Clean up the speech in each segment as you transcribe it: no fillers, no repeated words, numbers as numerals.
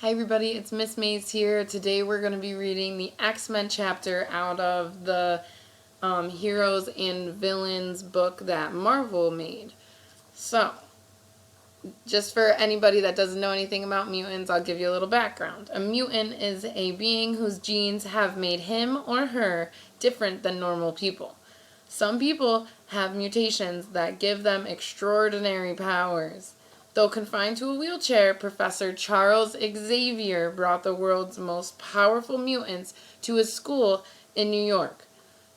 Hi everybody, it's Miss Maze here. Today we're going to be reading the X-Men chapter out of the Heroes and Villains book that Marvel made. So, just for anybody that doesn't know anything about mutants, I'll give you a little background. A mutant is a being whose genes have made him or her different than normal people. Some people have mutations that give them extraordinary powers. Though confined to a wheelchair, Professor Charles Xavier brought the world's most powerful mutants to his school in New York.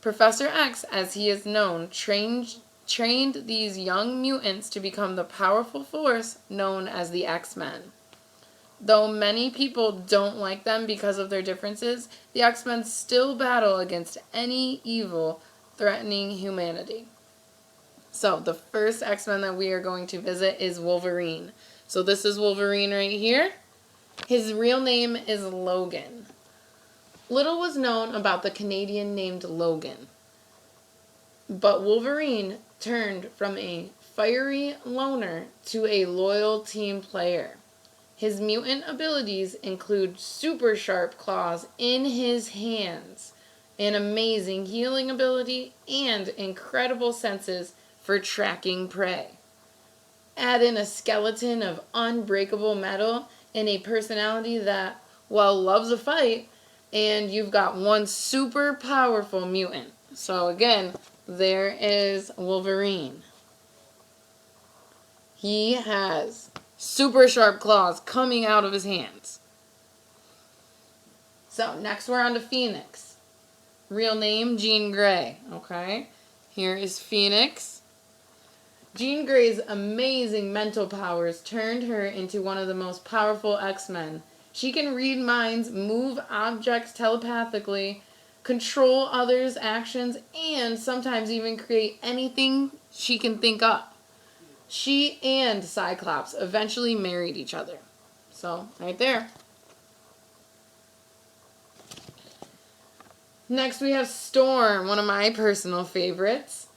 Professor X, as he is known, trained these young mutants to become the powerful force known as the X-Men. Though many people don't like them because of their differences, the X-Men still battle against any evil threatening humanity. So, the first X-Men that we are going to visit is Wolverine. So this is Wolverine right here. His real name is Logan. Little was known about the Canadian named Logan. But Wolverine turned from a fiery loner to a loyal team player. His mutant abilities include super sharp claws in his hands, an amazing healing ability, and incredible senses for tracking prey. Add in a skeleton of unbreakable metal and a personality that, well, loves a fight, and you've got one super powerful mutant. So again, there is Wolverine. He has super sharp claws coming out of his hands. So next we're on to Phoenix. Real name, Jean Grey. Okay, here is Phoenix. Jean Grey's amazing mental powers turned her into one of the most powerful X-Men. She can read minds, move objects telepathically, control others' actions, and sometimes even create anything she can think up. She and Cyclops eventually married each other. So, right there. Next we have Storm, one of my personal favorites.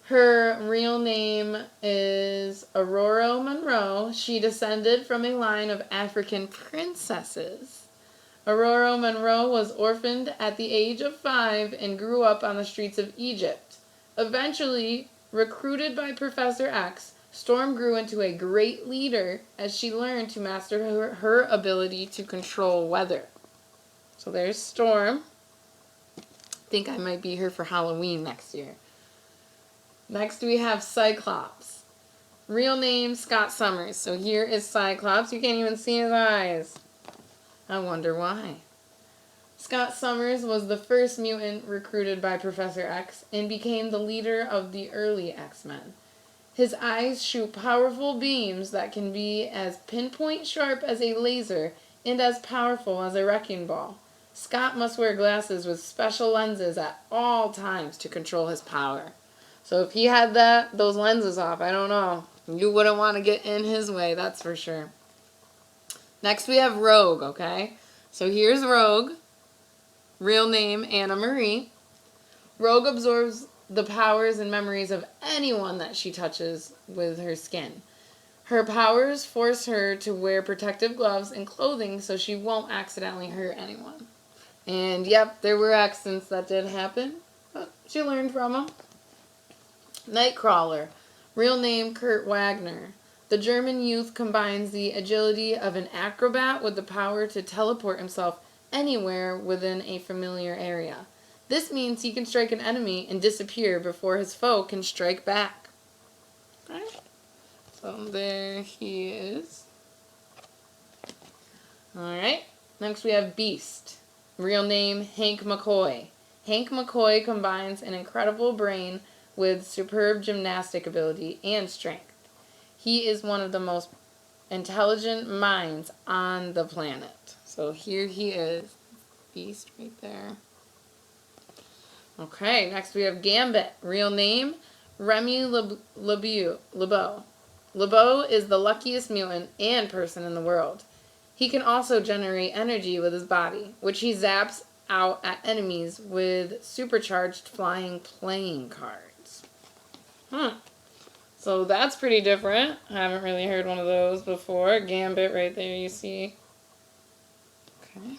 Her real name is Aurora Monroe. She descended from a line of African princesses. Aurora Monroe was orphaned at the age of 5 and grew up on the streets of Egypt. Eventually, recruited by Professor X, Storm grew into a great leader as she learned to master her ability to control weather. So there's Storm. I think I might be here for Halloween next year. Next we have Cyclops. Real name, Scott Summers. So here is Cyclops. You can't even see his eyes. I wonder why. Scott Summers was the first mutant recruited by Professor X and became the leader of the early X-Men. His eyes shoot powerful beams that can be as pinpoint sharp as a laser and as powerful as a wrecking ball. Scott must wear glasses with special lenses at all times to control his power. So if he had those lenses off, I don't know. You wouldn't want to get in his way, that's for sure. Next we have Rogue, okay? So here's Rogue. Real name, Anna Marie. Rogue absorbs the powers and memories of anyone that she touches with her skin. Her powers force her to wear protective gloves and clothing so she won't accidentally hurt anyone. And yep, there were accidents that did happen, but she learned from them. Nightcrawler, real name Kurt Wagner. The German youth combines the agility of an acrobat with the power to teleport himself anywhere within a familiar area. This means he can strike an enemy and disappear before his foe can strike back. Okay. So there he is. Alright, next we have Beast. Real name Hank McCoy. Hank McCoy combines an incredible brain with superb gymnastic ability and strength. He is one of the most intelligent minds on the planet. So here he is. Beast right there. Okay, next we have Gambit. Real name, Remy LeBeau. LeBeau is the luckiest mutant and person in the world. He can also generate energy with his body, which he zaps out at enemies with supercharged flying playing cards. So that's pretty different. I haven't really heard one of those before. Gambit right there, you see. Okay.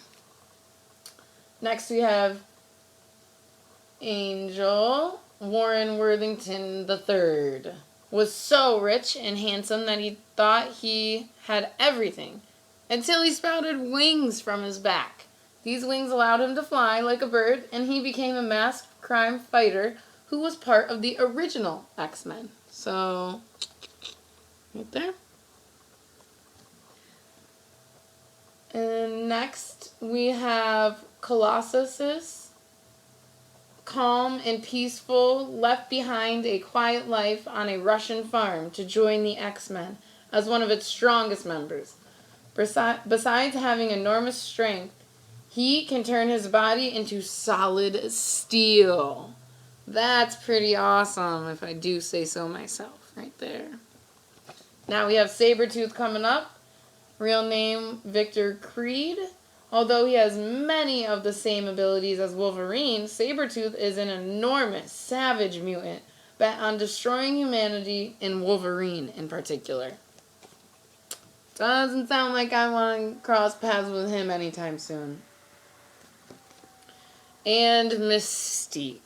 Next we have Angel Warren Worthington III. Was so rich and handsome that he thought he had everything until he sprouted wings from his back. These wings allowed him to fly like a bird, and he became a masked crime fighter who was part of the original X-Men. So, right there. And next we have Colossus, calm and peaceful, left behind a quiet life on a Russian farm to join the X-Men as one of its strongest members. Besides having enormous strength, he can turn his body into solid steel. That's pretty awesome, if I do say so myself, right there. Now we have Sabretooth coming up. Real name, Victor Creed. Although he has many of the same abilities as Wolverine, Sabretooth is an enormous, savage mutant bent on destroying humanity and Wolverine in particular. Doesn't sound like I want to cross paths with him anytime soon. And Mystique.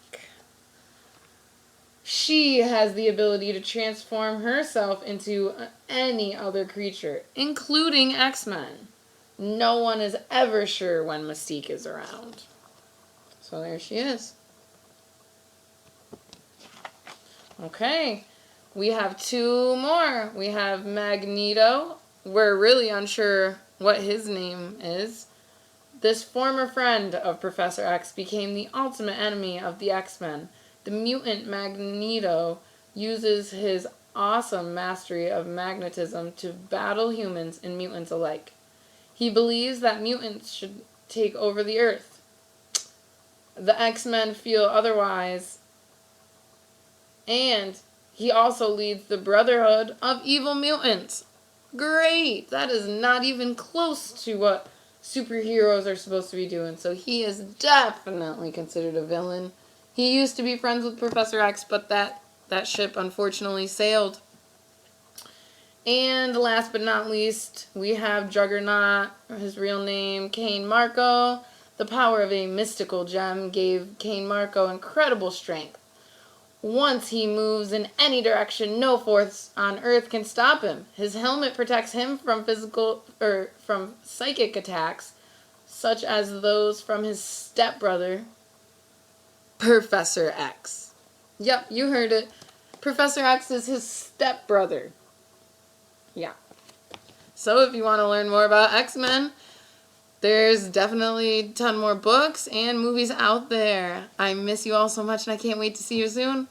She has the ability to transform herself into any other creature, including X-Men. No one is ever sure when Mystique is around. So there she is. Okay, we have two more. We have Magneto. We're really unsure what his name is. This former friend of Professor X became the ultimate enemy of the X-Men. The mutant Magneto uses his awesome mastery of magnetism to battle humans and mutants alike. He believes that mutants should take over the Earth. The X-Men feel otherwise, and he also leads the Brotherhood of Evil Mutants. Great! That is not even close to what superheroes are supposed to be doing, so he is definitely considered a villain. He used to be friends with Professor X, but that ship unfortunately sailed. And last but not least, we have Juggernaut, his real name, Cain Marko. The power of a mystical gem gave Cain Marko incredible strength. Once he moves in any direction, no force on Earth can stop him. His helmet protects him from from psychic attacks, such as those from his stepbrother, Professor X. Yep, you heard it. Professor X is his stepbrother. Yeah. So if you want to learn more about X-Men, there's definitely a ton more books and movies out there. I miss you all so much and I can't wait to see you soon.